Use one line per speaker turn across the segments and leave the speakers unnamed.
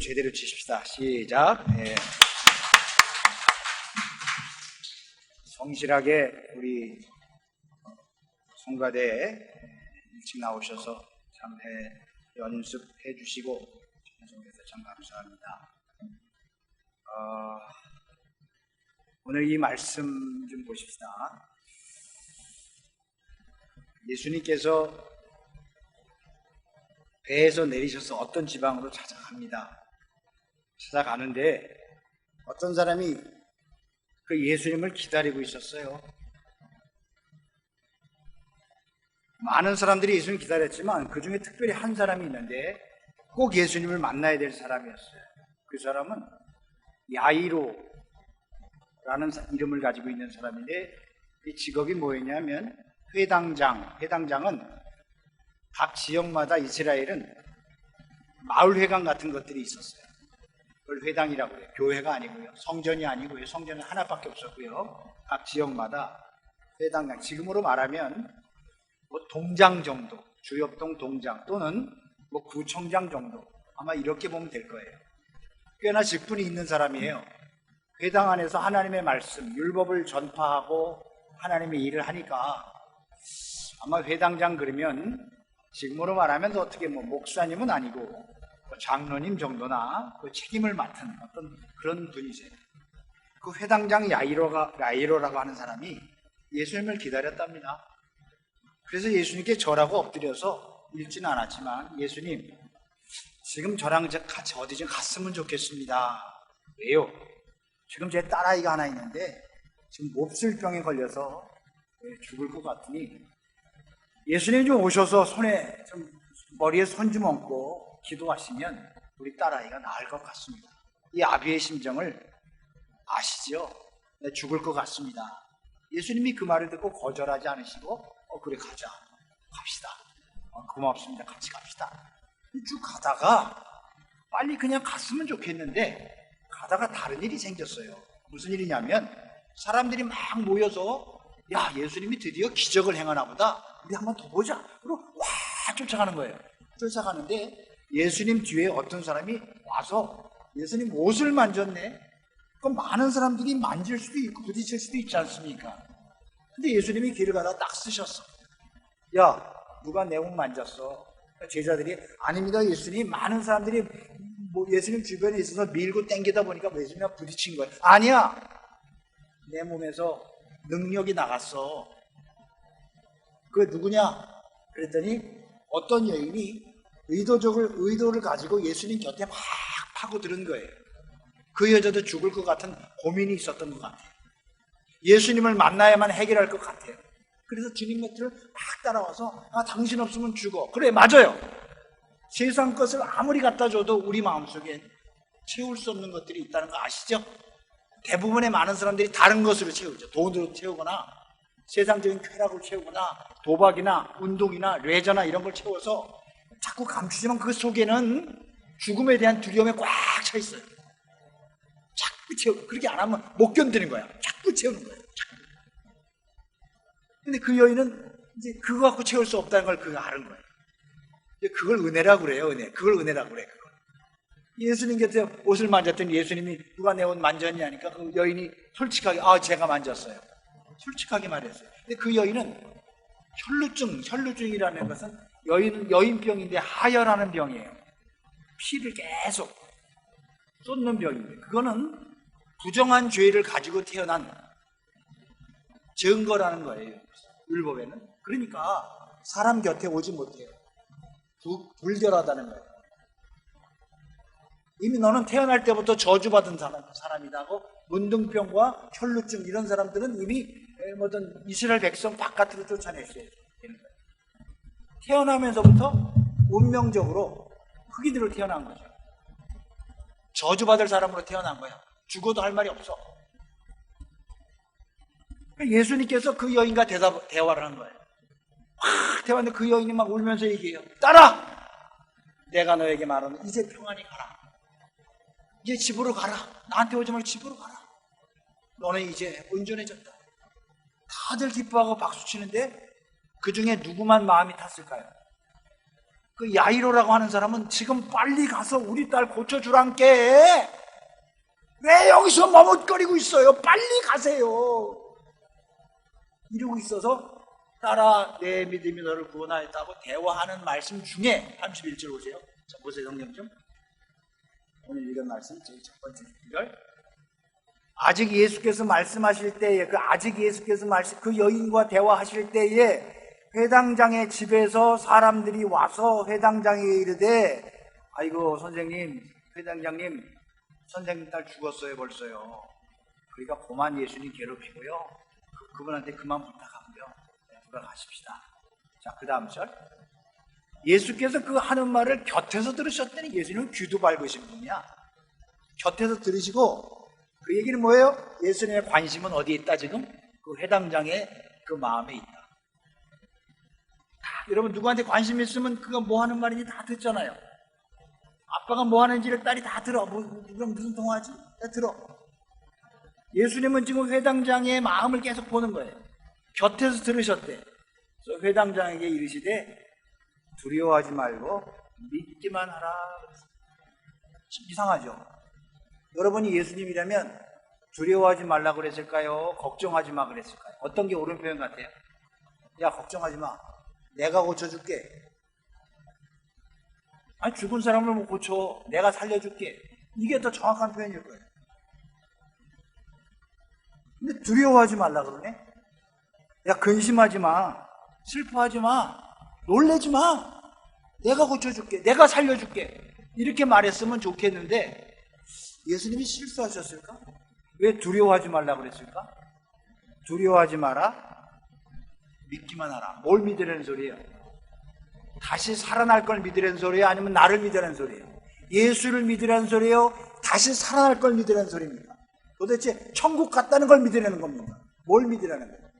제대로 치십시다. 시작. 네. 성실하게 우리 성가대 일찍 나오셔서 참회 연습해 주시고 전송해서 참 감사합니다. 오늘 이 말씀 좀 보십시다. 예수님께서 배에서 내리셔서 어떤 지방으로 찾아갑니다. 찾아가는데 어떤 사람이 그 예수님을 기다리고 있었어요. 많은 사람들이 예수님을 기다렸지만 그 중에 특별히 한 사람이 있는데 꼭 예수님을 만나야 될 사람이었어요. 그 사람은 야이로라는 이름을 가지고 있는 사람인데 이 직업이 뭐였냐면 회당장은 각 지역마다 이스라엘은 마을회관 같은 것들이 있었어요. 그걸 회당이라고 해요. 교회가 아니고요. 성전이 아니고요. 성전은 하나밖에 없었고요. 각 지역마다 회당장, 지금으로 말하면 뭐 동장 정도, 주엽동 동장 또는 뭐 구청장 정도, 아마 이렇게 보면 될 거예요. 꽤나 직분이 있는 사람이에요. 회당 안에서 하나님의 말씀, 율법을 전파하고 하나님의 일을 하니까 아마 회당장 그러면 지금으로 말하면 어떻게 뭐 목사님은 아니고 장로님 정도나 그 책임을 맡은 어떤 그런 분이세요. 그 회당장 야이로라고 하는 사람이 예수님을 기다렸답니다. 그래서 예수님께 절하고 엎드려서 읽지는 않았지만 예수님, 지금 저랑 같이 어디 좀 갔으면 좋겠습니다. 왜요? 지금 제 딸아이가 하나 있는데 지금 몹쓸병에 걸려서 죽을 것 같으니 예수님 좀 오셔서 손에 좀 머리에 손 좀 얹고 기도하시면 우리 딸아이가 나을 것 같습니다. 이 아비의 심정을 아시죠? 죽을 것 같습니다. 예수님이 그 말을 듣고 거절하지 않으시고 그래 가자, 갑시다. 고맙습니다. 같이 갑시다. 쭉 가다가 빨리 그냥 갔으면 좋겠는데 가다가 다른 일이 생겼어요. 무슨 일이냐면 사람들이 막 모여서 야, 예수님이 드디어 기적을 행하나 보다. 우리 한번 더 보자. 그리고 와 쫓아가는 거예요. 쫓아가는데 예수님 뒤에 어떤 사람이 와서 예수님 옷을 만졌네. 그럼 많은 사람들이 만질 수도 있고 부딪힐 수도 있지 않습니까? 근데 예수님이 길을 가다 딱 쓰셨어. 야, 누가 내 옷 만졌어? 제자들이 아닙니다. 예수님. 많은 사람들이 뭐 예수님 주변에 있어서 밀고 당기다 보니까 예수님과 부딪힌 거예요. 아니야. 내 몸에서 능력이 나갔어. 그게 누구냐? 그랬더니 어떤 여인이 의도를 가지고 예수님 곁에 막 파고드는 거예요. 그 여자도 죽을 것 같은 고민이 있었던 것 같아요. 예수님을 만나야만 해결할 것 같아요. 그래서 주님 곁을 막 따라와서 당신 없으면 죽어. 그래, 맞아요. 세상 것을 아무리 갖다 줘도 우리 마음속엔 채울 수 없는 것들이 있다는 거 아시죠? 대부분의 많은 사람들이 다른 것으로 채우죠. 돈으로 채우거나 세상적인 쾌락을 채우거나 도박이나 운동이나 레저나 이런 걸 채워서 자꾸 감추지만 그 속에는 죽음에 대한 두려움에 꽉 차 있어요. 자꾸 채우고 그렇게 안 하면 못 견디는 거야. 자꾸 채우는 거예요. 근데 그 여인은 이제 그거 갖고 채울 수 없다는 걸 그가 아는 거예요. 그걸 은혜라고 그래요. 은혜. 그걸 은혜라고 그래. 그걸. 예수님 곁에 옷을 만졌더니 예수님이 누가 내 옷 만졌냐 하니까 그 여인이 솔직하게 제가 만졌어요. 솔직하게 말했어요. 근데 그 여인은 혈루증이라는 것은 여인병인데 하혈하는 병이에요. 피를 계속 쏟는 병인데 그거는 부정한 죄를 가지고 태어난 증거라는 거예요. 율법에는. 그러니까 사람 곁에 오지 못해요. 불결하다는 거예요. 이미 너는 태어날 때부터 저주받은 사람이라고 문둥병과 혈루증 이런 사람들은 이미 뭐든 이스라엘 백성 바깥으로 쫓아냈어요. 태어나면서부터 운명적으로 흑인으로 태어난 거죠. 저주받을 사람으로 태어난 거야. 죽어도 할 말이 없어. 예수님께서 그 여인과 대화를 한 거예요. 대화하는데 그 여인이 막 울면서 얘기해요. 딸아! 내가 너에게 말하는 이제 평안히 가라. 이제 집으로 가라. 나한테 오지 말고 집으로 가라. 너는 이제 온전해졌다. 다들 기뻐하고 박수치는데 그 중에 누구만 마음이 탔을까요? 그 야이로라고 하는 사람은 지금 빨리 가서 우리 딸 고쳐주란께 왜 여기서 머뭇거리고 있어요? 빨리 가세요. 이러고 있어서 딸아 내 믿음이 너를 구원하였다고 대화하는 말씀 중에 31절 보세요. 자, 보세요. 성경 좀. 오늘 읽은 말씀 저희 첫 번째 절. 아직 예수께서 말씀하실 때에 그 여인과 대화하실 때에 회당장의 집에서 사람들이 와서 회당장에 이르되 아이고 선생님, 회당장님, 선생님 딸 죽었어요 벌써요. 그러니까 고만 예수님 괴롭히고요. 그분한테 그만 부탁하고요. 돌아가십시다. 자, 그 다음 절. 예수께서 그 하는 말을 곁에서 들으셨더니 예수님은 귀도 밝으신 분이야. 곁에서 들으시고 그 얘기는 뭐예요? 예수님의 관심은 어디에 있다 지금? 그 회당장의 그 마음에 있다. 여러분 누구한테 관심이 있으면 그가 뭐 하는 말인지 다 듣잖아요. 아빠가 뭐 하는지를 딸이 다 들어. 그럼 무슨 통화하지? 다 들어. 예수님은 지금 회당장의 마음을 계속 보는 거예요. 곁에서 들으셨대. 그래서 회당장에게 이르시되 두려워하지 말고 믿기만 하라. 이상하죠? 여러분이 예수님이라면 두려워하지 말라고 그랬을까요? 걱정하지 마 그랬을까요? 어떤 게 옳은 표현 같아요? 야 걱정하지 마. 내가 고쳐줄게. 아니 죽은 사람을 못 고쳐. 내가 살려줄게. 이게 더 정확한 표현일 거예요. 근데 두려워하지 말라 그러네. 야 근심하지 마. 슬퍼하지 마. 놀래지 마. 내가 고쳐줄게. 내가 살려줄게. 이렇게 말했으면 좋겠는데 예수님이 실수하셨을까? 왜 두려워하지 말라 그랬을까? 두려워하지 마라. 믿기만 하라. 뭘 믿으라는 소리예요? 다시 살아날 걸 믿으라는 소리예요? 아니면 나를 믿으라는 소리예요? 예수를 믿으라는 소리예요? 다시 살아날 걸 믿으라는 소리입니까? 도대체 천국 갔다는 걸 믿으라는 겁니까? 뭘 믿으라는 거예요?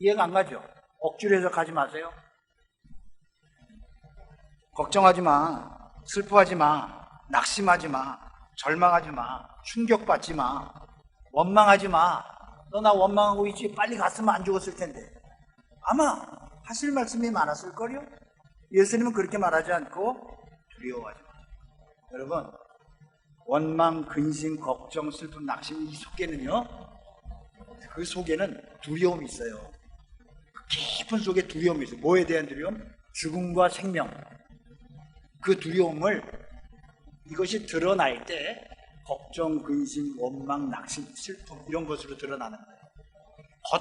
이해가 안 가죠? 억지로 해석하지 마세요. 걱정하지 마. 슬퍼하지 마. 낙심하지 마. 절망하지 마. 충격받지 마. 원망하지 마. 너 나 원망하고 있지? 빨리 갔으면 안 죽었을 텐데. 아마 하실 말씀이 많았을걸요? 예수님은 그렇게 말하지 않고 두려워하지 마. 여러분 원망, 근심, 걱정, 슬픔, 낙심 이 속에는요 그 속에는 두려움이 있어요. 그 깊은 속에 두려움이 있어요. 뭐에 대한 두려움? 죽음과 생명. 그 두려움을 이것이 드러날 때 걱정, 근심, 원망, 낙심, 슬픔 이런 것으로 드러나는 거예요.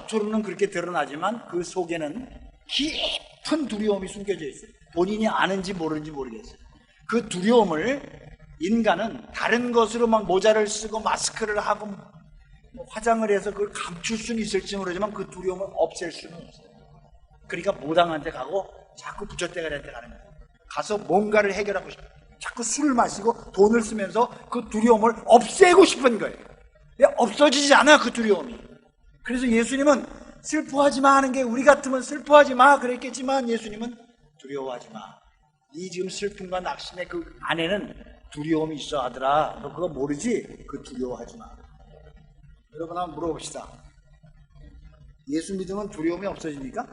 겉으로는 그렇게 드러나지만 그 속에는 깊은 두려움이 숨겨져 있어요. 본인이 아는지 모르는지 모르겠어요. 그 두려움을 인간은 다른 것으로 막 모자를 쓰고 마스크를 하고 화장을 해서 그걸 감출 수는 있을지 모르지만 그 두려움을 없앨 수는 없어요. 그러니까 무당한테 가고 자꾸 부처대가리한테 가는 거예요. 가서 뭔가를 해결하고 싶어요. 자꾸 술을 마시고 돈을 쓰면서 그 두려움을 없애고 싶은 거예요. 없어지지 않아 그 두려움이. 그래서 예수님은 슬퍼하지 마 하는 게 우리 같으면 슬퍼하지 마 그랬겠지만 예수님은 두려워하지 마. 네 지금 슬픔과 낙심의 그 안에는 두려움이 있어 아들아. 너 그거 모르지? 그 두려워하지 마. 여러분 한번 물어봅시다. 예수 믿으면 두려움이 없어집니까?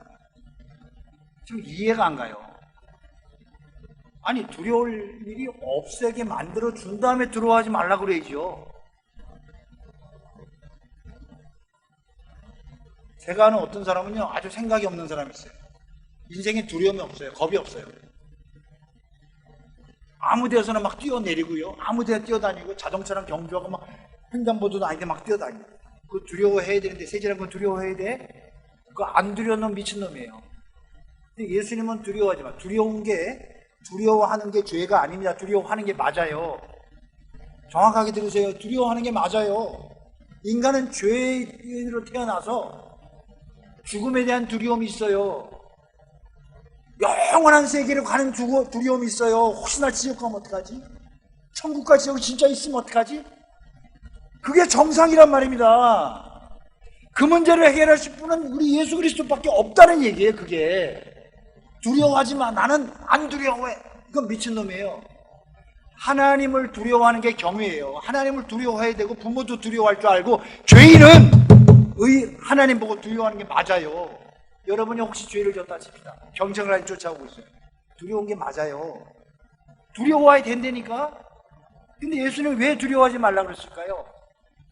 좀 이해가 안 가요. 아니 두려울 일이 없애게 만들어 준 다음에 두려워하지 말라고 그래야죠. 제가 아는 어떤 사람은요 아주 생각이 없는 사람이 있어요. 인생에 두려움이 없어요. 겁이 없어요. 아무 데서나 막 뛰어내리고요. 아무 데나 뛰어다니고 자동차랑 경주하고 막 횡단보도도 아닌데 막 뛰어다니고. 그거 두려워해야 되는데 세질한 건 두려워해야 돼? 그거 안 두려운 미친놈이에요. 근데 예수님은 두려워하지 마. 두려워하는 게 죄가 아닙니다. 두려워하는 게 맞아요. 정확하게 들으세요. 두려워하는 게 맞아요. 인간은 죄인으로 태어나서 죽음에 대한 두려움이 있어요. 영원한 세계로 가는 두려움이 있어요. 혹시나 지옥 가면 어떡하지? 천국과 지옥이 진짜 있으면 어떡하지? 그게 정상이란 말입니다. 그 문제를 해결하실 분은 우리 예수 그리스도밖에 없다는 얘기예요. 그게 두려워하지 마. 나는 안 두려워해. 이건 미친놈이에요. 하나님을 두려워하는 게 경외예요. 하나님을 두려워해야 되고 부모도 두려워할 줄 알고 죄인은 하나님 보고 두려워하는 게 맞아요. 여러분이 혹시 죄를 졌다 칩시다. 경쟁을 쫓아오고 있어요. 두려운 게 맞아요. 두려워야 된다니까. 근데 예수님은 왜 두려워하지 말라 그랬을까요?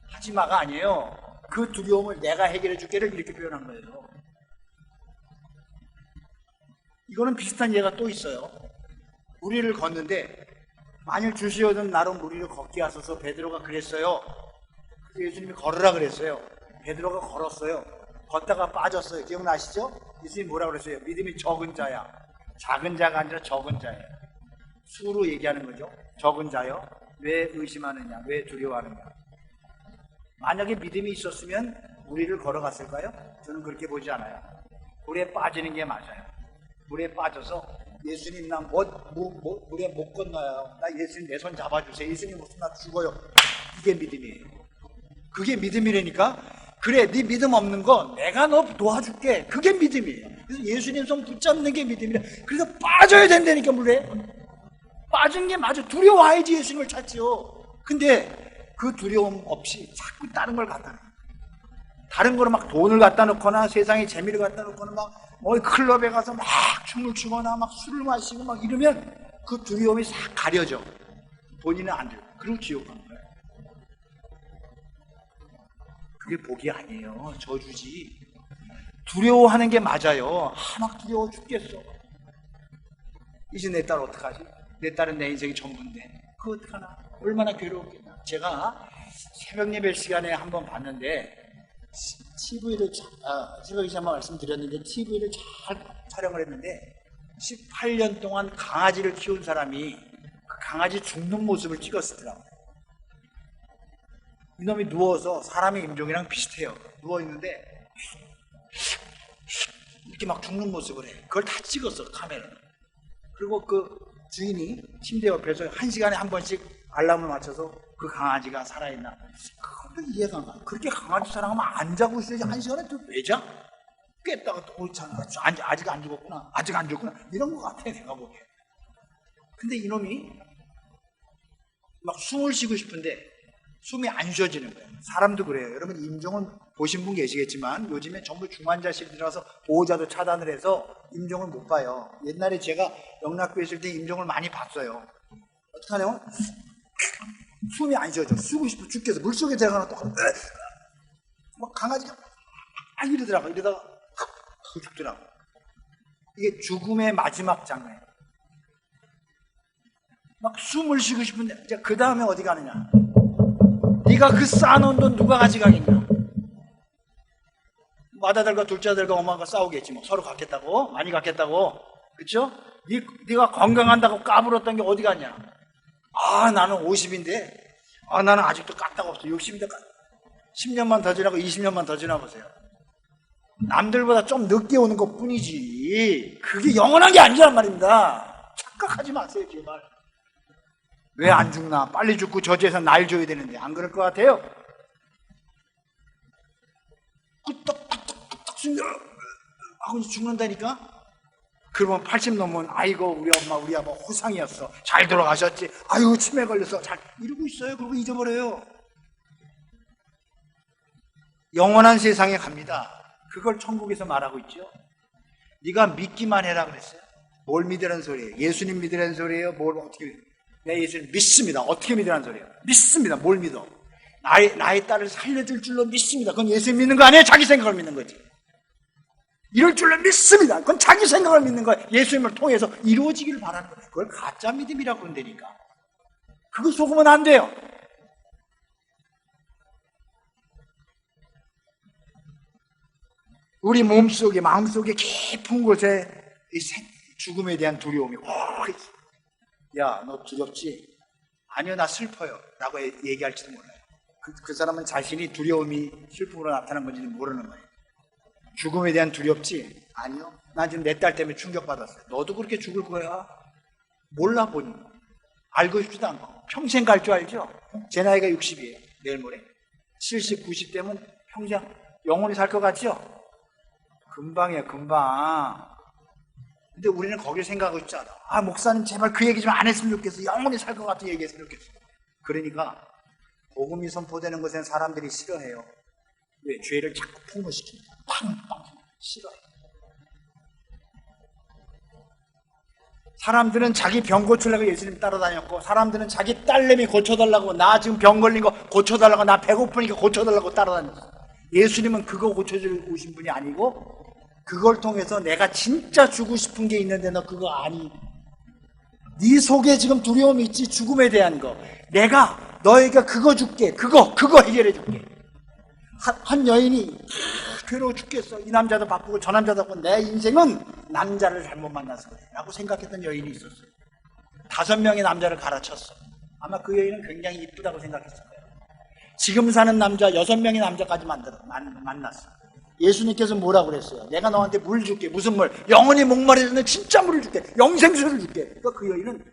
하지 마가 아니에요. 그 두려움을 내가 해결해 줄게를 이렇게 표현한 거예요. 이거는 비슷한 예가 또 있어요. 무리를 걷는데 만일 주시오던 나로 무리를 걷게 하소서. 베드로가 그랬어요. 그래서 예수님이 걸으라 그랬어요. 베드로가 걸었어요. 걷다가 빠졌어요. 기억나시죠? 예수님이 뭐라 그랬어요? 믿음이 적은 자야. 작은 자가 아니라 적은 자예요. 수로 얘기하는 거죠. 적은 자요. 왜 의심하느냐? 왜 두려워하느냐? 만약에 믿음이 있었으면 무리를 걸어갔을까요? 저는 그렇게 보지 않아요. 물에 빠지는 게 맞아요. 물에 빠져서 예수님 나 물에 못 건너요. 나 예수님 내 손 잡아주세요. 예수님 무슨 나 죽어요. 이게 믿음이에요. 그게 믿음이라니까. 그래, 네 믿음 없는 거 내가 너 도와줄게. 그게 믿음이에요. 그래서 예수님 손 붙잡는 게 믿음이래. 그래서 빠져야 된다니까. 물에 빠진 게 맞아. 두려워야지 예수님을 찾죠. 근데 그 두려움 없이 자꾸 다른 걸 갖다 놓고, 다른 거로 막 돈을 갖다 놓거나 세상에 재미를 갖다 놓거나 막 클럽에 가서 막 춤을 추거나 막 술을 마시고 막 이러면 그 두려움이 싹 가려져. 본인은 안 돼요. 그리고 지옥 가는 거예요. 그게 복이 아니에요. 저주지. 두려워하는 게 맞아요. 막 두려워 죽겠어. 이제 내 딸 어떡하지? 내 딸은 내 인생이 전부인데 그거 어떡하나? 얼마나 괴로웠겠나. 제가 새벽 예배 시간에 한번 봤는데 TV를 새벽에 한번 말씀드렸는데 TV를 잘 촬영을 했는데 18년 동안 강아지를 키운 사람이 그 강아지 죽는 모습을 찍었더라고요. 이놈이 누워서 사람의 임종이랑 비슷해요. 누워있는데 이렇게 막 죽는 모습을 해. 그걸 다 찍었어, 카메라로. 그리고 그 주인이 침대 옆에서 1시간에 한 번씩 알람을 맞춰서 그 강아지가 살아있나. 그것도 이해가 안 가. 그렇게 강아지 사랑하면 안 자고 있어야지. 1시간에 또 왜 자? 깼다가 또 옳잖아. 아직 안 죽었구나. 아직 안 죽었구나. 이런 것 같아, 내가 보기에. 근데 이놈이 막 숨을 쉬고 싶은데 숨이 안 쉬어지는 거예요. 사람도 그래요. 여러분 임종을 보신 분 계시겠지만 요즘에 전부 중환자실 들어가서 보호자도 차단을 해서 임종을 못 봐요. 옛날에 제가 영락교회 있을 때 임종을 많이 봤어요. 어떡하냐면 숨이 안 쉬어져. 쉬고 싶어 죽겠어. 물속에 들어가면 또 막 강아지가 이러더라고. 이러다가 죽더라고. 이게 죽음의 마지막 장면. 막 숨을 쉬고 싶은데 이제 그 다음에 어디 가느냐? 네가 그 쌓아놓은 돈 누가 가져가겠냐? 맏아들과 둘째 아들과 엄마가 싸우겠지. 뭐 서로 갖겠다고, 많이 갖겠다고, 그렇죠? 네가 건강한다고 까불었던 게 어디 갔냐? 나는 50인데, 나는 아직도 깠다가 없어. 60인데 10년만 더 지나고 20년만 더 지나보세요. 남들보다 좀 늦게 오는 것 뿐이지. 그게 영원한 게 아니란 말입니다. 착각하지 마세요, 제발. 왜 안 죽나? 빨리 죽고 저지에서 날 줘야 되는데 안 그럴 것 같아요? 끄떡끄떡끄떡 하고 죽는다니까? 그러면 80 넘으면 아이고 우리 엄마 우리 아빠 호상이었어. 잘 돌아가셨지. 아유 치매 걸려서 잘 이러고 있어요. 그리고 잊어버려요. 영원한 세상에 갑니다. 그걸 천국에서 말하고 있죠. 네가 믿기만 해라 그랬어요. 뭘 믿으라는 소리예요? 예수님 믿으라는 소리예요? 뭘 어떻게 내 예수님 믿습니다. 어떻게 믿으라는 소리예요? 믿습니다. 뭘 믿어? 나의 딸을 살려줄 줄로 믿습니다. 그건 예수님 믿는 거 아니에요? 자기 생각을 믿는 거지. 이럴 줄로 믿습니다. 그건 자기 생각을 믿는 거예요. 예수님을 통해서 이루어지기를 바라는 거예요. 그걸 가짜 믿음이라고 그런다니까. 그거 속으면 안 돼요. 우리 몸속에 마음속에 깊은 곳에 이 죽음에 대한 두려움이 있어. 야, 너 두렵지? 아니요, 나 슬퍼요. 라고 얘기할지도 몰라요. 그 사람은 자신이 두려움이 슬픔으로 나타난 건지는 모르는 거예요. 죽음에 대한 두렵지? 아니요. 나 지금 내 딸 때문에 충격받았어요. 너도 그렇게 죽을 거야? 몰라 보니. 알고 싶지도 않고. 평생 갈 줄 알죠? 제 나이가 60이에요. 내일 모레. 70, 90 되면 평생 영원히 살 것 같죠? 금방이에요, 금방. 근데 우리는 거길 생각하고 있지 않아. 목사님 제발 그 얘기 좀 안 했으면 좋겠어. 영원히 살 것 같은 얘기했으면 좋겠어. 그러니까 복음이 선포되는 것엔 사람들이 싫어해요. 왜? 죄를 자꾸 풍부시킵니다. 팡팡 싫어해. 사람들은 자기 병 고치려고 예수님 따라다녔고, 사람들은 자기 딸내미 고쳐달라고, 나 지금 병 걸린 거 고쳐달라고, 나 배고프니까 고쳐달라고 따라다녔어. 예수님은 그거 고쳐줄 오신 분이 아니고, 그걸 통해서 내가 진짜 주고 싶은 게 있는데 너 그거 아니. 네 속에 지금 두려움이 있지, 죽음에 대한 거. 내가 너에게 그거 줄게. 그거 해결해 줄게. 한 여인이 괴로워 죽겠어. 이 남자도 바쁘고 저 남자도 바쁘고 내 인생은 남자를 잘못 만나서 그래 라고 생각했던 여인이 있었어요. 5명의 남자를 갈아쳤어. 아마 그 여인은 굉장히 이쁘다고 생각했을 거예요. 지금 사는 남자 6명의 남자까지 만났어. 예수님께서 뭐라고 그랬어요? 내가 너한테 물 줄게. 무슨 물? 영원히 목마르는 진짜 물을 줄게. 영생수를 줄게. 그러니까 그 여인은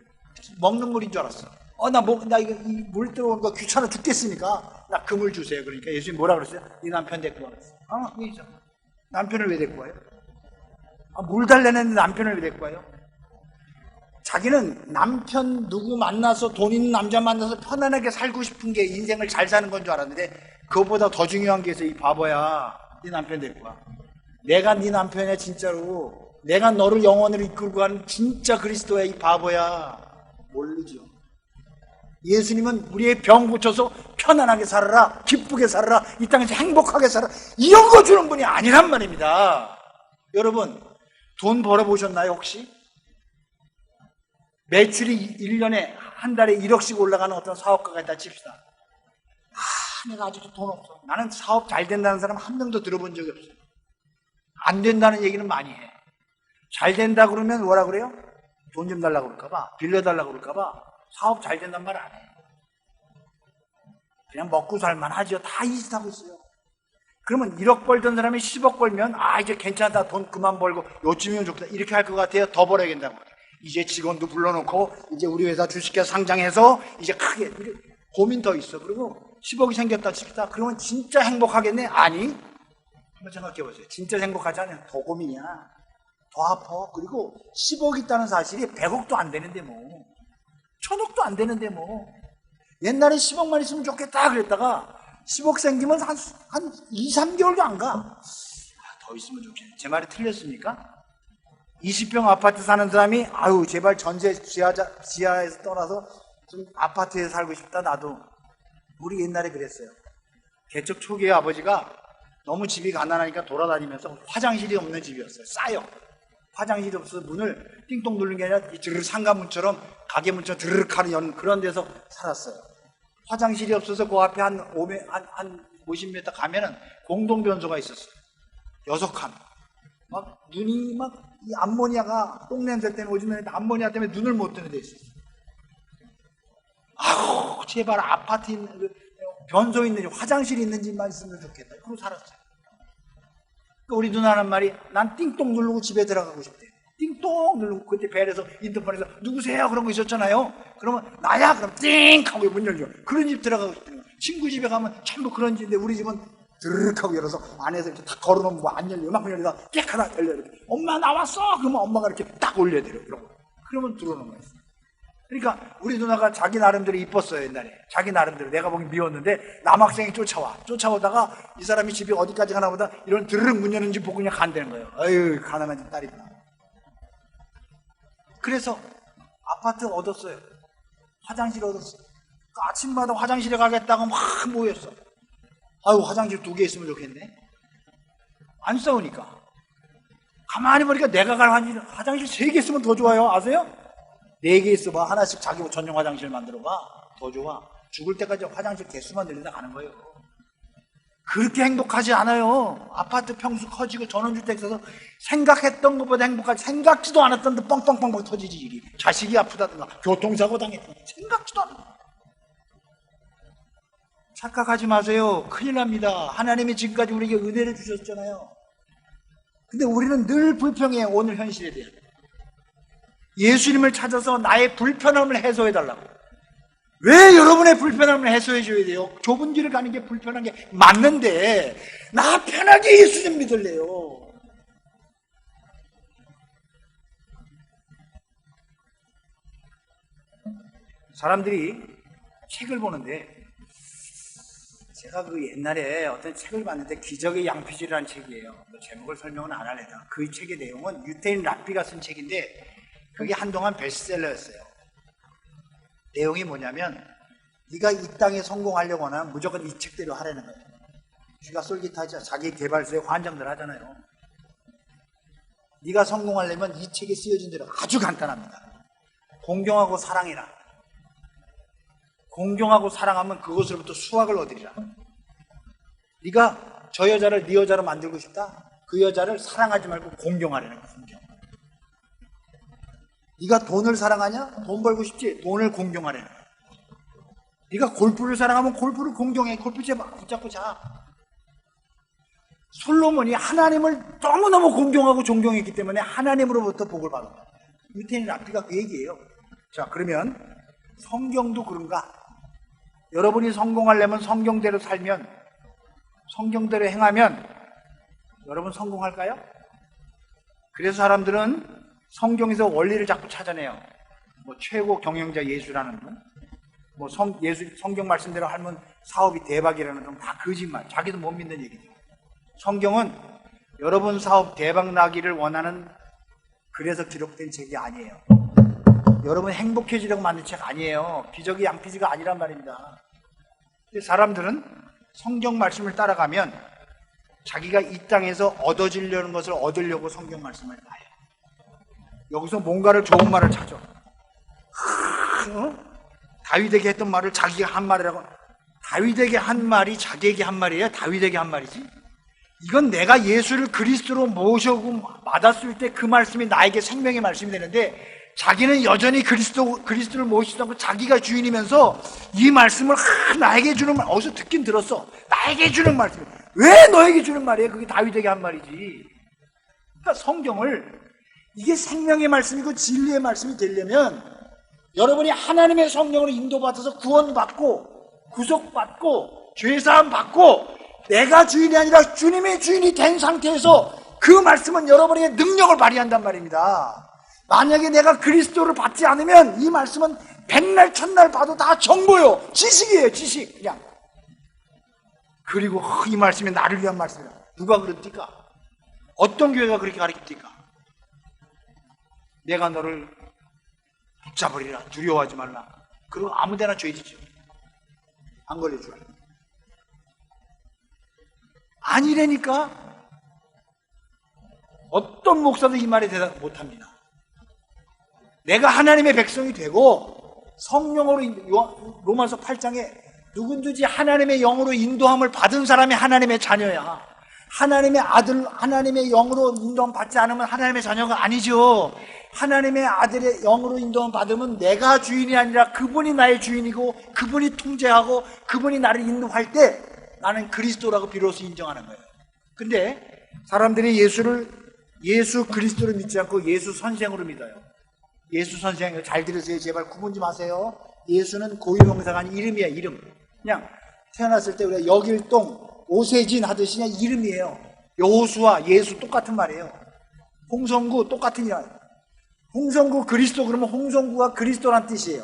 먹는 물인 줄 알았어. 나 이거 이 물 들어오는 거 귀찮아 죽겠으니까 나 그 물 주세요. 그러니까 예수님이 뭐라 그랬어요? 네 남편 데리고 와 그랬어요. 왜죠? 남편을 왜 데리고 와요? 물 달래는데 남편을 왜 데리고 와요? 자기는 남편 누구 만나서 돈 있는 남자 만나서 편안하게 살고 싶은 게 인생을 잘 사는 건 줄 알았는데, 그거보다 더 중요한 게 있어. 이 바보야, 네 남편 데리고 와. 내가 네 남편이야. 진짜로 내가 너를 영원으로 이끌고 가는 진짜 그리스도야. 이 바보야. 모르죠. 예수님은 우리의 병 고쳐서 편안하게 살아라, 기쁘게 살아라, 이 땅에서 행복하게 살아라, 이런 거 주는 분이 아니란 말입니다. 여러분, 돈 벌어보셨나요 혹시? 매출이 1년에 한 달에 1억씩 올라가는 어떤 사업가가 있다 칩시다. 내가 아직도 돈 없어. 나는 사업 잘 된다는 사람 한 명도 들어본 적이 없어요. 안 된다는 얘기는 많이 해. 잘 된다 그러면 뭐라 그래요? 돈 좀 달라고 그럴까봐, 빌려달라고 그럴까봐 사업 잘 된단 말 안 해. 그냥 먹고 살만 하죠. 다 이 짓 하고 있어요. 그러면 1억 벌던 사람이 10억 벌면 이제 괜찮다, 돈 그만 벌고 요즘이면 좋겠다 이렇게 할 것 같아요? 더 벌어야겠다고. 이제 직원도 불러놓고 이제 우리 회사 주식회사 상장해서 이제 크게 고민 더 있어. 그리고 10억이 생겼다 칩시다. 그러면 진짜 행복하겠네? 아니, 한번 생각해 보세요. 진짜 행복하지 않으면 더 고민이야. 더 아파. 그리고 10억 있다는 사실이 100억도 안 되는데 뭐, 1000억도 안 되는데 뭐. 옛날에 10억만 있으면 좋겠다 그랬다가 10억 생기면 한 2, 3개월도 안 가. 더 있으면 좋겠네. 제 말이 틀렸습니까? 20평 아파트 사는 사람이 제발 전세 지하에서 떠나서 좀 아파트에 살고 싶다. 나도. 우리 옛날에 그랬어요. 개척 초기에 아버지가 너무 집이 가난하니까 돌아다니면서 화장실이 없는 집이었어요. 싸요. 화장실이 없어서 문을 띵동 누르는 게 아니라 드르륵 상가문처럼 가게 문처럼 드르륵 하는 연 그런 데서 살았어요. 화장실이 없어서 그 앞에 한 50m 가면은 공동변소가 있었어요. 6칸. 막 눈이 이 암모니아가 똥냄새 때문에 오줌 내는데 암모니아 때문에 눈을 못 뜨는 데 있었어요. 제발 아파트 있는 변소 있는 집, 화장실이 있는 집만 있으면 좋겠다. 그러고 살았어요. 우리 누나는 말이 난 띵동 누르고 집에 들어가고 싶대. 띵동 누르고 그때 벨에서 인터폰에서 누구세요? 그런 거 있었잖아요. 그러면 나야? 그럼 띵 하고 문 열죠. 그런 집 들어가고 싶대요. 친구 집에 가면 전부 그런 집인데 우리 집은 드르륵 하고 열어서 안에서 이렇게 딱 걸어놓으면 안 열려. 막 열리다가 깨 하나 열려. 이렇게. 엄마 나왔어! 그러면 엄마가 이렇게 딱 올려드려. 그러면 들어오는 거였어요. 그러니까 우리 누나가 자기 나름대로 이뻤어요. 옛날에 자기 나름대로. 내가 보기 미웠는데 남학생이 쫓아오다가 이 사람이 집이 어디까지 가나 보다 이런 드르륵 문 여는 집 보고 그냥 간다는 거예요. 아유, 가난한 집 딸이구나. 그래서 아파트 얻었어요. 화장실 얻었어요. 아침마다 화장실에 가겠다고 막 모였어. 화장실 2개 있으면 좋겠네. 안 싸우니까. 가만히 보니까 내가 갈 화장실 3개 있으면 더 좋아요. 아세요? 4개 있어봐. 하나씩 자기 전용 화장실 만들어봐. 더 좋아. 죽을 때까지 화장실 개수만 늘리다 가는 거예요. 그렇게 행복하지 않아요. 아파트 평수 커지고 전원주택 있어서 생각했던 것보다 행복하지, 생각지도 않았던 데 뻥뻥뻥뻥 터지지. 일이. 자식이 아프다든가 교통사고 당했다든가 생각지도 않았던. 착각하지 마세요. 큰일 납니다. 하나님이 지금까지 우리에게 은혜를 주셨잖아요. 근데 우리는 늘 불평해요. 오늘 현실에 대한. 예수님을 찾아서 나의 불편함을 해소해달라고. 왜 여러분의 불편함을 해소해줘야 돼요? 좁은 길을 가는 게 불편한 게 맞는데 나 편하게 예수 좀 믿을래요. 사람들이 책을 보는데, 제가 그 옛날에 어떤 책을 봤는데 기적의 양피지라는 책이에요. 제목을 설명은 안 할래다. 그 책의 내용은 유태인 랍비가 쓴 책인데, 그게 한동안 베스트셀러였어요. 내용이 뭐냐면 네가 이 땅에 성공하려고 하면 무조건 이 책대로 하라는 거예요. 쥐가 쏠깃하죠. 자기 개발서에 환장들 하잖아요. 네가 성공하려면 이 책에 쓰여진 대로 아주 간단합니다. 공경하고 사랑해라. 공경하고 사랑하면 그것으로부터 수확을 얻으리라. 네가 저 여자를 네 여자로 만들고 싶다? 그 여자를 사랑하지 말고 공경하라는 거야. 공경. 네가 돈을 사랑하냐? 돈 벌고 싶지? 돈을 공경하라는 거야. 네가 골프를 사랑하면 골프를 공경해. 골프채 막 붙잡고 자. 솔로몬이 하나님을 너무너무 공경하고 존경했기 때문에 하나님으로부터 복을 받았다. 유태인 랍비가 그 얘기예요. 자, 그러면 성경도 그런가? 여러분이 성공하려면 성경대로 살면, 성경대로 행하면 여러분 성공할까요? 그래서 사람들은 성경에서 원리를 자꾸 찾아내요. 뭐 최고 경영자 예수라는 분, 뭐 성경 말씀대로 하면 사업이 대박이라는 분, 다 거짓말. 자기도 못 믿는 얘기죠. 성경은 여러분 사업 대박 나기를 원하는 그래서 기록된 책이 아니에요. 여러분 행복해지려고 만든 책 아니에요. 기저귀 양피지가 아니란 말입니다. 근데 사람들은 성경 말씀을 따라가면 자기가 이 땅에서 얻어지려는 것을 얻으려고 성경 말씀을 봐요. 여기서 뭔가를 좋은 말을 찾아. 다윗에게 했던 말을 자기가 한 말이라고. 다윗에게 한 말이 자기에게 한 말이에요? 다윗에게 한 말이지? 이건 내가 예수를 그리스도로 모셔고 받았을 때 그 말씀이 나에게 생명의 말씀이 되는데, 자기는 여전히 그리스도를 모시다고 자기가 주인이면서 이 말씀을 나에게 주는 말, 어디서 듣긴 들었어. 나에게 주는 말씀. 왜 너에게 주는 말이에요? 그게 다윗에게 한 말이지. 그러니까 성경을, 이게 생명의 말씀이고 진리의 말씀이 되려면 여러분이 하나님의 성령으로 인도받아서 구원받고 구속받고 죄사함 받고 내가 주인이 아니라 주님의 주인이 된 상태에서 그 말씀은 여러분에게 능력을 발휘한단 말입니다. 만약에 내가 그리스도를 받지 않으면 이 말씀은 백날 천날 봐도 다 정보요. 지식이에요. 지식. 그냥. 그리고 이 말씀이 나를 위한 말씀이야. 누가 그랬습니까? 어떤 교회가 그렇게 가르칩니까? 내가 너를 붙잡으리라. 두려워하지 말라. 그리고 아무데나 죄 지죠. 안 걸려줘요. 아니라니까. 어떤 목사도 이 말에 대답 못합니다. 내가 하나님의 백성이 되고 성령으로, 로마서 8장에 누군지 하나님의 영으로 인도함을 받은 사람이 하나님의 자녀야. 하나님의 아들, 하나님의 영으로 인도함 받지 않으면 하나님의 자녀가 아니죠. 하나님의 아들의 영으로 인도함 받으면 내가 주인이 아니라 그분이 나의 주인이고 그분이 통제하고 그분이 나를 인도할 때 나는 그리스도라고 비로소 인정하는 거예요. 근데 사람들이 예수 그리스도를 믿지 않고 예수 선생으로 믿어요. 예수 선생, 잘 들으세요. 제발 구분 좀 하세요. 예수는 고유명사가 아닌 이름이야. 이름. 그냥 태어났을 때 우리가 역일동, 오세진 하듯이 그냥 이름이에요. 여호수아, 예수 똑같은 말이에요. 홍성구 똑같은 이름. 홍성구 그리스도 그러면 홍성구가 그리스도란 뜻이에요.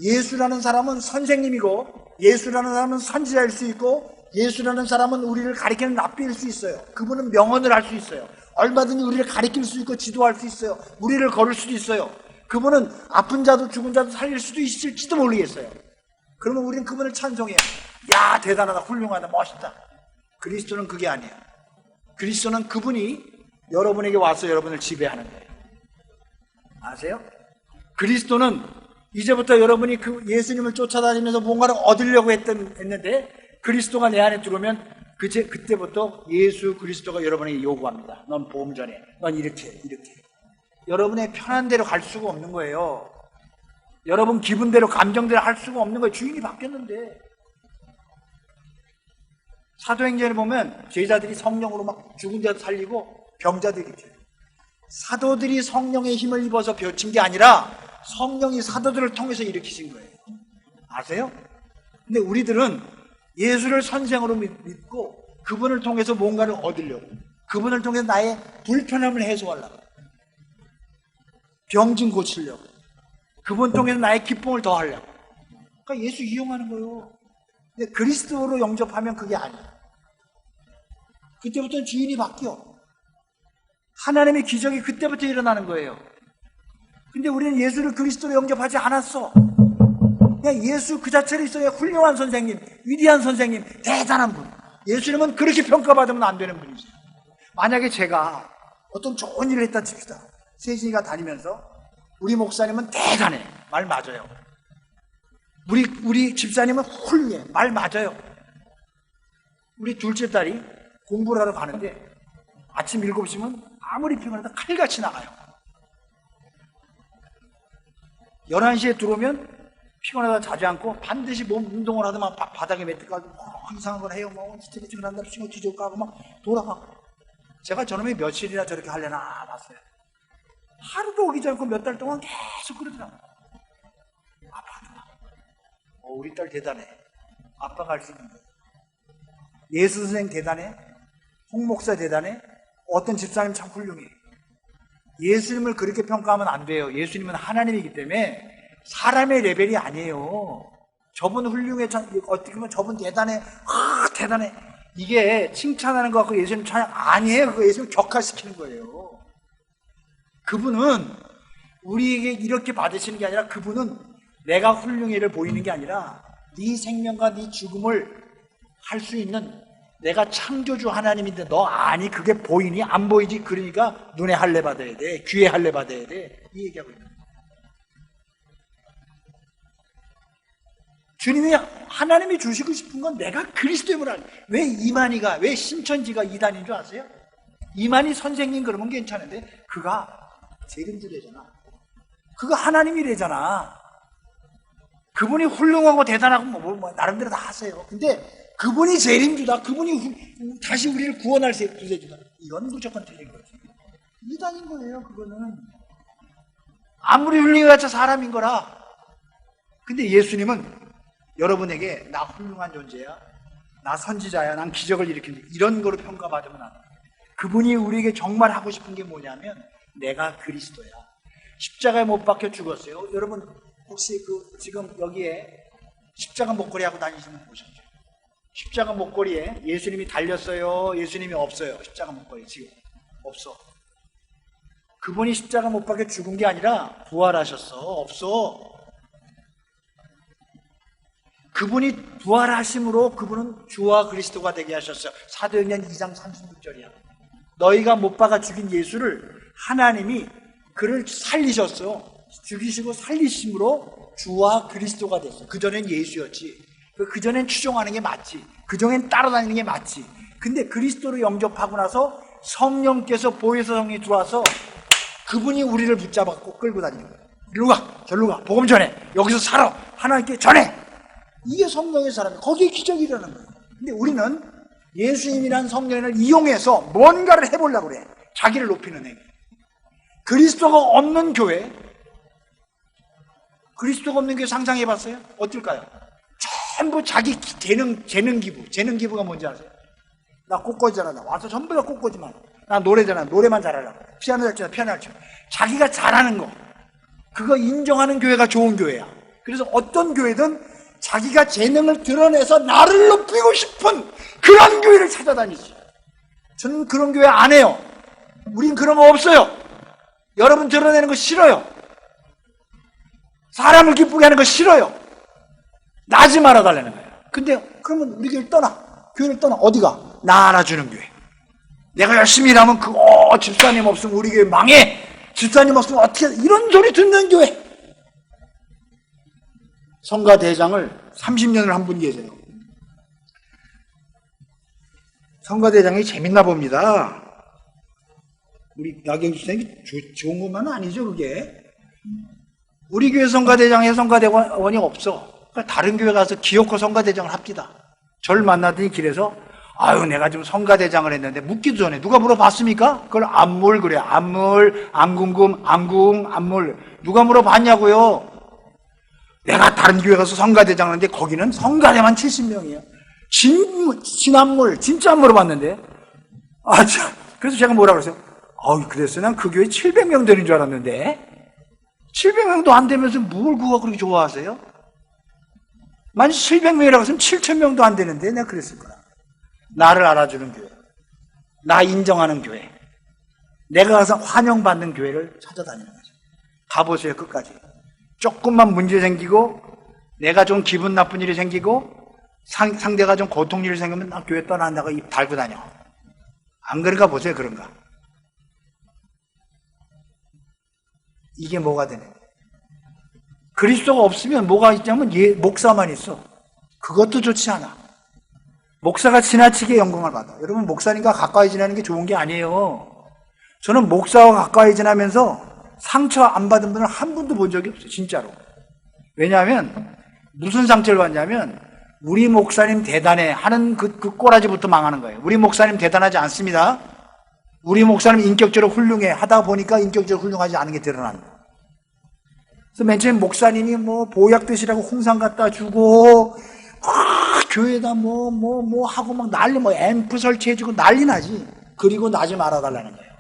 예수라는 사람은 선생님이고 예수라는 사람은 선지자일 수 있고 예수라는 사람은 우리를 가리키는 랍비일 수 있어요. 그분은 명언을 할 수 있어요. 얼마든지 우리를 가리킬 수 있고 지도할 수 있어요. 우리를 걸을 수도 있어요. 그분은 아픈 자도 죽은 자도 살릴 수도 있을지도 모르겠어요. 그러면 우리는 그분을 찬송해요. 야, 대단하다, 훌륭하다, 멋있다. 그리스도는 그게 아니에요. 그리스도는 그분이 여러분에게 와서 여러분을 지배하는 거예요. 아세요? 그리스도는 이제부터 여러분이 그 예수님을 쫓아다니면서 뭔가를 얻으려고 했는데 그리스도가 내 안에 들어오면 그때부터 예수 그리스도가 여러분에게 요구합니다. 넌 보험전에, 넌 이렇게. 여러분의 편한 대로 갈 수가 없는 거예요. 여러분 기분대로, 감정대로 할 수가 없는 거예요. 주인이 바뀌었는데. 사도행전에 보면 제자들이 성령으로 막 죽은 자도 살리고 병자도 일으켜요. 사도들이 성령의 힘을 입어서 벼친 게 아니라 성령이 사도들을 통해서 일으키신 거예요. 아세요? 근데 우리들은 예수를 선생으로 믿고 그분을 통해서 뭔가를 얻으려고, 그분을 통해서 나의 불편함을 해소하려고, 병증 고치려고, 그분 통해서 나의 기쁨을 더하려고. 그러니까 예수 이용하는 거예요. 근데 그리스도로 영접하면 그게 아니에요. 그때부터는 주인이 바뀌어. 하나님의 기적이 그때부터 일어나는 거예요. 근데 우리는 예수를 그리스도로 영접하지 않았어. 그냥 예수 그 자체로 있어야 훌륭한 선생님, 위대한 선생님, 대단한 분. 예수님은 그렇게 평가받으면 안 되는 분이세요. 만약에 제가 어떤 좋은 일을 했다 칩시다. 세진이가 다니면서 우리 목사님은 대단해. 말 맞아요. 우리 집사님은 훌륭해. 말 맞아요. 우리 둘째 딸이 공부를 하러 가는데 아침 7시면 아무리 피곤해도 칼같이 나가요. 11시에 들어오면 피곤하다 자지 않고 반드시 몸 운동을 하더만 바닥에 매트가지고 이상한 걸 해요. 스트레칭을 한다, 싱어 뒤져 까고 막 돌아가. 제가 저놈이 며칠이나 저렇게 하려나 봤어요. 하루도 오기 않고 몇 달 동안 계속 그러더라고요. 아파하더라. 우리 딸 대단해. 아빠가 할 수 있는 거예요. 예수 선생 대단해. 홍 목사 대단해. 어떤 집사님 참 훌륭해. 예수님을 그렇게 평가하면 안 돼요. 예수님은 하나님이기 때문에 사람의 레벨이 아니에요. 저분 훌륭해. 어떻게 보면 저분 대단해. 대단해. 이게 칭찬하는 것 같고 예수님 찬양 아니에요. 그거 예수님 격하시키는 거예요. 그분은 우리에게 이렇게 받으시는 게 아니라 그분은 내가 훌륭해를 보이는 게 아니라 네 생명과 네 죽음을 할 수 있는 내가 창조주 하나님인데 너 아니 그게 보이니? 안 보이지? 그러니까 눈에 할례 받아야 돼. 귀에 할례 받아야 돼. 이 얘기하고 있는 거예요. 주님이 하나님이 주시고 싶은 건 내가 그리스도임을 알아. 왜 이만희가 왜 신천지가 이단인 줄 아세요? 이만희 선생님 그러면 괜찮은데 그가 재림주래잖아. 그가 하나님이래잖아. 그분이 훌륭하고 대단하고 뭐 나름대로 다 하세요. 근데 그분이 재림주다. 그분이 다시 우리를 구원할 구세주다. 이건 무조건 틀린 거지. 이단인 거예요. 그거는 아무리 훌륭해봤자 사람인 거라. 근데 예수님은 여러분에게 나 훌륭한 존재야, 나 선지자야, 난 기적을 일으킨다 이런 거로 평가받으면 안 돼. 그분이 우리에게 정말 하고 싶은 게 뭐냐면 내가 그리스도야. 십자가에 못 박혀 죽었어요. 여러분 혹시 지금 여기에 십자가 목걸이 하고 다니시는 분 보셨죠? 십자가 목걸이에 예수님이 달렸어요? 예수님이 없어요? 십자가 목걸이 지금 없어. 그분이 십자가 못 박혀 죽은 게 아니라 부활하셨어. 없어. 그분이 부활하심으로 그분은 주와 그리스도가 되게 하셨어요. 사도행전 2장 36절이야. 너희가 못 박아 죽인 예수를 하나님이 그를 살리셨어. 죽이시고 살리심으로 주와 그리스도가 됐어. 그전엔 예수였지. 그전엔 추종하는 게 맞지. 그전엔 따라다니는 게 맞지. 근데 그리스도로 영접하고 나서 성령께서 보혜사 성령이 들어와서 그분이 우리를 붙잡았고 끌고 다니는 거예요. 이리로 가, 저리로 가, 복음 전해. 여기서 살아. 하나님께 전해. 이게 성령의 사람이에요. 거기에 기적이 일어나는 거예요. 근데 우리는 예수님이란 성령을 이용해서 뭔가를 해보려고 그래. 자기를 높이는 행위. 그리스도가 없는 교회, 그리스도가 없는 교회 상상해봤어요? 어떨까요? 전부 자기 재능 기부. 재능 기부가 뭔지 아세요? 나 꽃꽂이 잘한다. 와서 전부 다 꽃꽂이만. 나 노래 잘한다. 노래만 잘하려고. 피아노 잘 치다. 피아노 잘 치다. 자기가 잘하는 거. 그거 인정하는 교회가 좋은 교회야. 그래서 어떤 교회든 자기가 재능을 드러내서 나를 높이고 싶은 그런 교회를 찾아다니지. 저는 그런 교회 안 해요. 우린 그런 거 없어요. 여러분 드러내는 거 싫어요. 사람을 기쁘게 하는 거 싫어요. 나지 말아달라는 거예요. 근데 그러면 우리 교회를 떠나. 교회를 떠나. 어디가? 나 알아주는 교회. 내가 열심히 일하면 집사님 없으면 우리 교회 망해. 집사님 없으면 어떻게 이런 소리 듣는 교회. 성가대장을 30년을 한 분 계세요. 성가대장이 재밌나 봅니다. 우리 나경주 선생님이 좋은 것만은 아니죠, 그게. 우리 교회 성가대장에 성가대원이 없어. 그러니까 다른 교회 가서 기어코 성가대장을 합디다. 절 만나더니 길에서 아유 내가 지금 성가대장을 했는데 묻기도 전에 누가 물어봤습니까? 그걸 안물 그래. 안물, 안궁금, 안궁, 안물. 누가 물어봤냐고요? 내가 다른 교회 가서 성가대장을 했는데 거기는 성가대만 70명이에요. 진안물 진짜 안 물어봤는데. 그래서 제가 뭐라 그랬어요? 그랬어. 난 그 교회 700명 되는 줄 알았는데 700명도 안 되면서 뭘 그거 그렇게 좋아하세요? 만약 700명이라고 했으면 7,000명도 안 되는데 내가 그랬을 거야. 나를 알아주는 교회, 나 인정하는 교회, 내가 가서 환영받는 교회를 찾아다니는 거죠. 가보세요, 끝까지. 조금만 문제 생기고 내가 좀 기분 나쁜 일이 생기고 상대가 좀 고통 일이 생기면 나 교회 떠난다고 입 달고 다녀. 안 그런가 보세요, 그런가. 이게 뭐가 되네. 그리스도가 없으면 뭐가 있냐면 목사만 있어. 그것도 좋지 않아. 목사가 지나치게 영광을 받아. 여러분, 목사님과 가까이 지내는 게 좋은 게 아니에요. 저는 목사와 가까이 지나면서 상처 안 받은 분을 한 분도 본 적이 없어요, 진짜로. 왜냐하면 무슨 상처를 받냐면 우리 목사님 대단해 하는 그 꼬라지부터 망하는 거예요. 우리 목사님 대단하지 않습니다. 우리 목사님 인격적으로 훌륭해 하다 보니까 인격적으로 훌륭하지 않은 게 드러난다. 그래서 맨 처음에 목사님이 뭐 보약 드시라고 홍삼 갖다 주고 교회에다 뭐 하고 막 난리, 앰프 설치해주고 난리 나지. 그리고 나지 말아달라는 거예요.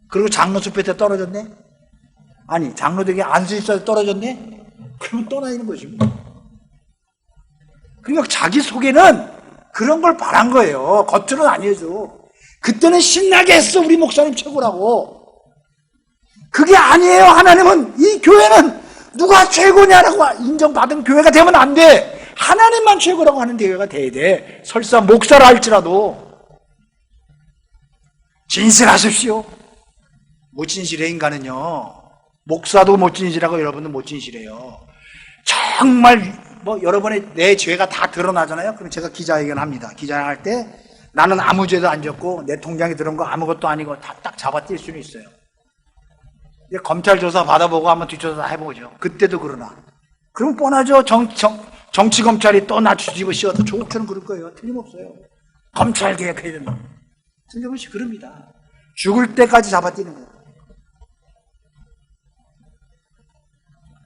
그리고 장로수표에 떨어졌네? 아니, 장로들에게 안수집사에 떨어졌네? 그러면 떠나는 것이 뭐. 그러니까 자기 속에는 그런 걸 바란 거예요. 겉으로는 아니어도. 그때는 신나게 했어, 우리 목사님 최고라고. 그게 아니에요. 하나님은 이 교회는 누가 최고냐라고 인정받은 교회가 되면 안 돼. 하나님만 최고라고 하는 교회가 돼야 돼. 설사 목사라 할지라도. 진실하십시오. 못 진실해, 인간은요. 목사도 못 진실하고 여러분도 못 진실해요. 정말 여러분의 내 죄가 다 드러나잖아요. 그럼 제가 기자회견 합니다. 기자회견 할 때 나는 아무 죄도 안 졌고 내 통장에 들어온 거 아무것도 아니고 다 딱 잡아뛸 수는 있어요. 검찰 조사 받아보고 한번 뒷조사 해보죠. 그때도 그러나. 그럼 뻔하죠. 정치 검찰이 또 나 뒤집어 씌워도 조국처럼 그럴 거예요. 틀림없어요. 검찰 개혁해야 된다. 틀림없이 그럽니다. 죽을 때까지 잡아뛰는 거예요.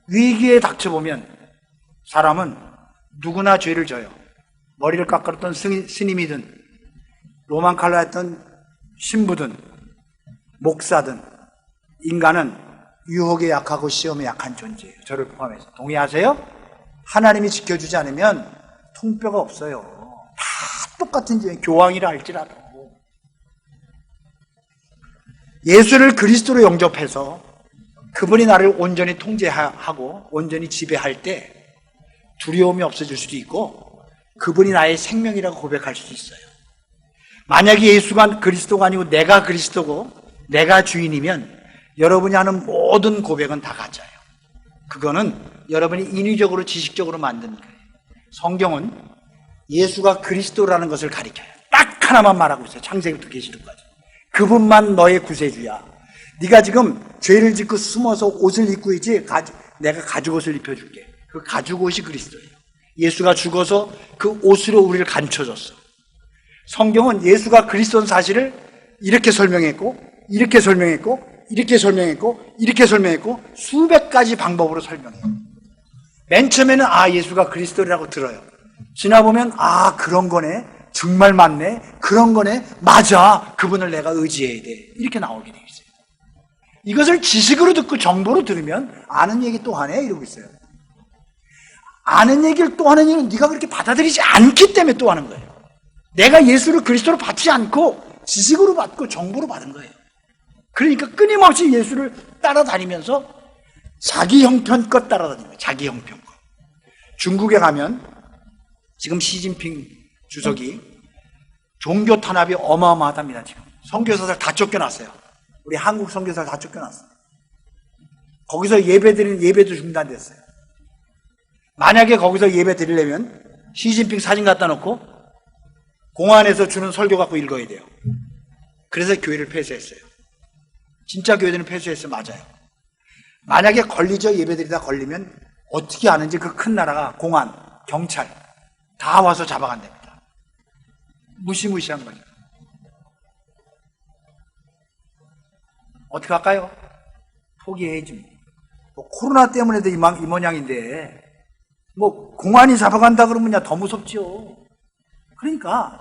위기에 닥쳐보면 사람은 누구나 죄를 져요. 머리를 깎았던 스님이든 로만 칼라 했던 신부든 목사든 인간은 유혹에 약하고 시험에 약한 존재예요. 저를 포함해서. 동의하세요? 하나님이 지켜주지 않으면 통뼈가 없어요. 다 똑같은 죄, 교황이라 할지라도. 예수를 그리스도로 영접해서 그분이 나를 온전히 통제하고 온전히 지배할 때 두려움이 없어질 수도 있고 그분이 나의 생명이라고 고백할 수도 있어요. 만약에 예수가 그리스도가 아니고 내가 그리스도고 내가 주인이면 여러분이 하는 모든 고백은 다 가짜예요. 그거는 여러분이 인위적으로 지식적으로 만든 거예요. 성경은 예수가 그리스도라는 것을 가리켜요. 딱 하나만 말하고 있어요. 창세기부터 계시록까지. 그분만 너의 구세주야. 네가 지금 죄를 짓고 숨어서 옷을 입고 있지, 내가 가죽옷을 입혀줄게. 그 가죽옷이 그리스도예요. 예수가 죽어서 그 옷으로 우리를 감춰줬어. 성경은 예수가 그리스도인 사실을 이렇게 설명했고 이렇게 설명했고 이렇게 설명했고 이렇게 설명했고 수백 가지 방법으로 설명해요. 맨 처음에는 예수가 그리스도라고 들어요. 지나보면 그런 거네, 정말 맞네, 그런 거네, 맞아, 그분을 내가 의지해야 돼, 이렇게 나오게 돼 있어요. 이것을 지식으로 듣고 정보로 들으면 아는 얘기 또 하네 이러고 있어요. 아는 얘기를 또 하는 이유는 네가 그렇게 받아들이지 않기 때문에 또 하는 거예요. 내가 예수를 그리스도로 받지 않고 지식으로 받고 정보로 받은 거예요. 그러니까 끊임없이 예수를 따라다니면서 자기 형편껏 따라다니는 거예요. 자기 형편껏. 중국에 가면 지금 시진핑 주석이 종교 탄압이 어마어마하답니다. 지금 선교사들 다 쫓겨났어요. 우리 한국 선교사들 다 쫓겨났어요. 거기서 예배드리는 예배도 중단됐어요. 만약에 거기서 예배 드리려면 시진핑 사진 갖다 놓고 공안에서 주는 설교 갖고 읽어야 돼요. 그래서 교회를 폐쇄했어요. 진짜 교회들은 폐쇄했어요. 맞아요. 만약에 걸리죠. 예배드리다 걸리면 어떻게 하는지 그 큰 나라가 공안, 경찰 다 와서 잡아간답니다. 무시무시한 거죠. 어떻게 할까요? 포기해야지. 코로나 때문에도 이 모양인데 공안이 잡아간다 그러면 더 무섭지요. 그러니까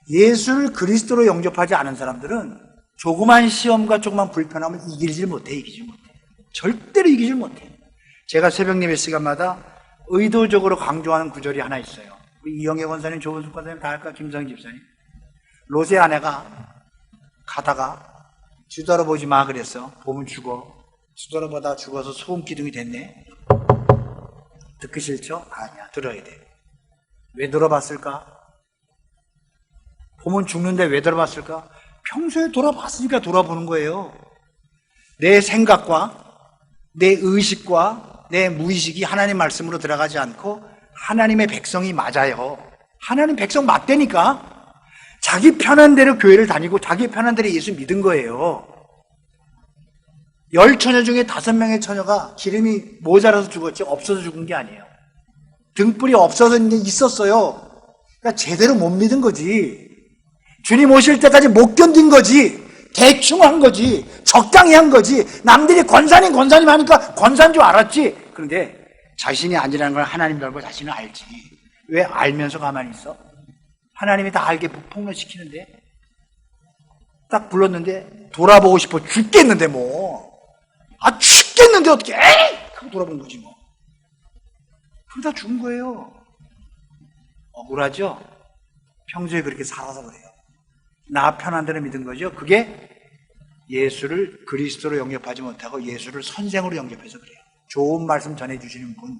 예수를 그리스도로 영접하지 않은 사람들은 조그만 시험과 조그만 불편함을 이기질 못해. 절대로 이기질 못해. 제가 새벽 예배 시간마다 의도적으로 강조하는 구절이 하나 있어요. 우리 이영애 권사님, 조은숙 권사님 다 할까? 김성희 집사님. 롯의 아내가 가다가 뒤돌아보지 마 그랬어. 보면 죽어. 수도로보다 죽어서 소음 기둥이 됐네. 듣기 싫죠? 아니야, 들어야 돼. 왜 들어봤을까? 보면 죽는데 왜 들어봤을까? 평소에 돌아봤으니까 돌아보는 거예요. 내 생각과 내 의식과 내 무의식이 하나님 말씀으로 들어가지 않고 하나님의 백성이 맞아요. 하나님 백성 맞다니까. 자기 편한 대로 교회를 다니고 자기 편한 대로 예수 믿은 거예요. 10처녀 중에 5명의 처녀가 기름이 모자라서 죽었지 없어서 죽은 게 아니에요. 등불이 없어서 있었어요. 그러니까 제대로 못 믿은 거지. 주님 오실 때까지 못 견딘 거지. 대충 한 거지. 적당히 한 거지. 남들이 권사님 하니까 권사인 줄 알았지. 그런데 자신이 아니라는 걸 하나님 알고 자신은 알지. 왜 알면서 가만히 있어? 하나님이 다 알게 폭로시키는데 딱 불렀는데 돌아보고 싶어 죽겠는데 뭐. 아 죽겠는데 어떻게 에이! 하고 돌아본 거지 뭐. 그러다 죽은 거예요. 억울하죠? 평소에 그렇게 살아서 그래요. 나 편한 대로 믿은 거죠. 그게 예수를 그리스도로 영접하지 못하고 예수를 선생으로 영접해서 그래요. 좋은 말씀 전해주시는 분,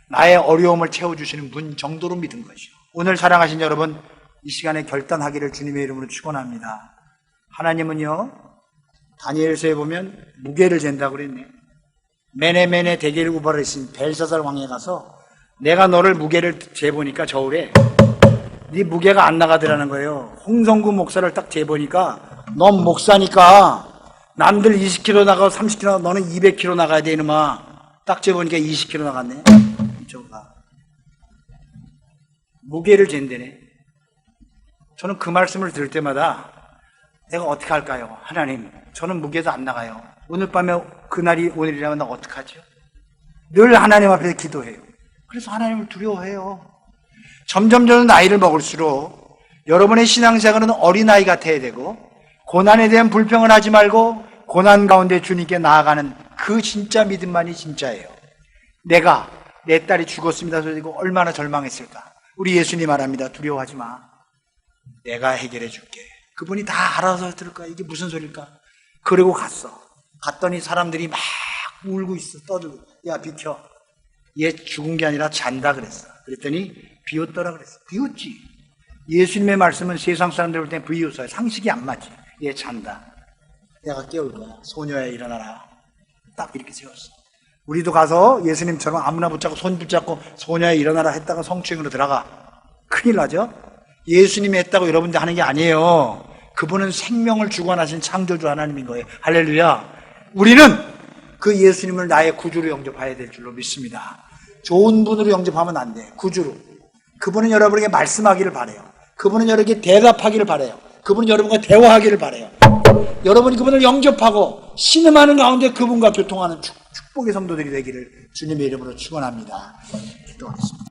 나의 어려움을 채워주시는 분 정도로 믿은 거죠. 오늘 사랑하신 여러분, 이 시간에 결단하기를 주님의 이름으로 축원합니다. 하나님은요, 다니엘서에 보면 무게를 잰다고 그랬네. 메네메네 대계를 우발하신 벨사살 왕에 가서 내가 너를 무게를 재보니까 저울에 네 무게가 안 나가더라는 거예요. 홍성구 목사를 딱 재보니까 넌 목사니까 남들 20kg 나가고 30kg 나가고 너는 200kg 나가야 돼 이놈아. 딱 재보니까 20kg 나갔네. 이쪽가 무게를 잰대네. 저는 그 말씀을 들을 때마다 내가 어떻게 할까요? 하나님, 저는 무게도 안 나가요. 오늘 밤에 그날이 오늘이라면 나 어떡하죠? 늘 하나님 앞에서 기도해요. 그래서 하나님을 두려워해요. 점점 나이를 먹을수록 여러분의 신앙생활은 어린아이 같아야 되고 고난에 대한 불평을 하지 말고 고난 가운데 주님께 나아가는 그 진짜 믿음만이 진짜예요. 내가 내 딸이 죽었습니다 소리고 얼마나 절망했을까. 우리 예수님 말합니다. 두려워하지 마. 내가 해결해 줄게. 그분이 다 알아서 들을 거야. 이게 무슨 소릴까? 그리고 갔더니 사람들이 막 울고 있어. 떠들고. 야 비켜. 얘 죽은 게 아니라 잔다 그랬어. 그랬더니 비웃더라 그랬어. 비웃지. 예수님의 말씀은 세상 사람들 볼 땐 비웃어요. 상식이 안 맞지. 얘 잔다. 내가 깨울 거야. 소녀야 일어나라. 딱 이렇게 세웠어. 우리도 가서 예수님처럼 아무나 붙잡고 손 붙잡고 소녀야 일어나라 했다가 성추행으로 들어가. 큰일 나죠? 예수님이 했다고 여러분들 하는 게 아니에요. 그분은 생명을 주관하신 창조주 하나님인 거예요. 할렐루야. 우리는 그 예수님을 나의 구주로 영접해야 될 줄로 믿습니다. 좋은 분으로 영접하면 안 돼. 구주로. 그분은 여러분에게 말씀하기를 바라요. 그분은 여러분에게 대답하기를 바라요. 그분은 여러분과 대화하기를 바라요. 여러분이 그분을 영접하고 신음하는 가운데 그분과 교통하는 축복의 성도들이 되기를 주님의 이름으로 축원합니다. 기도하겠습니다.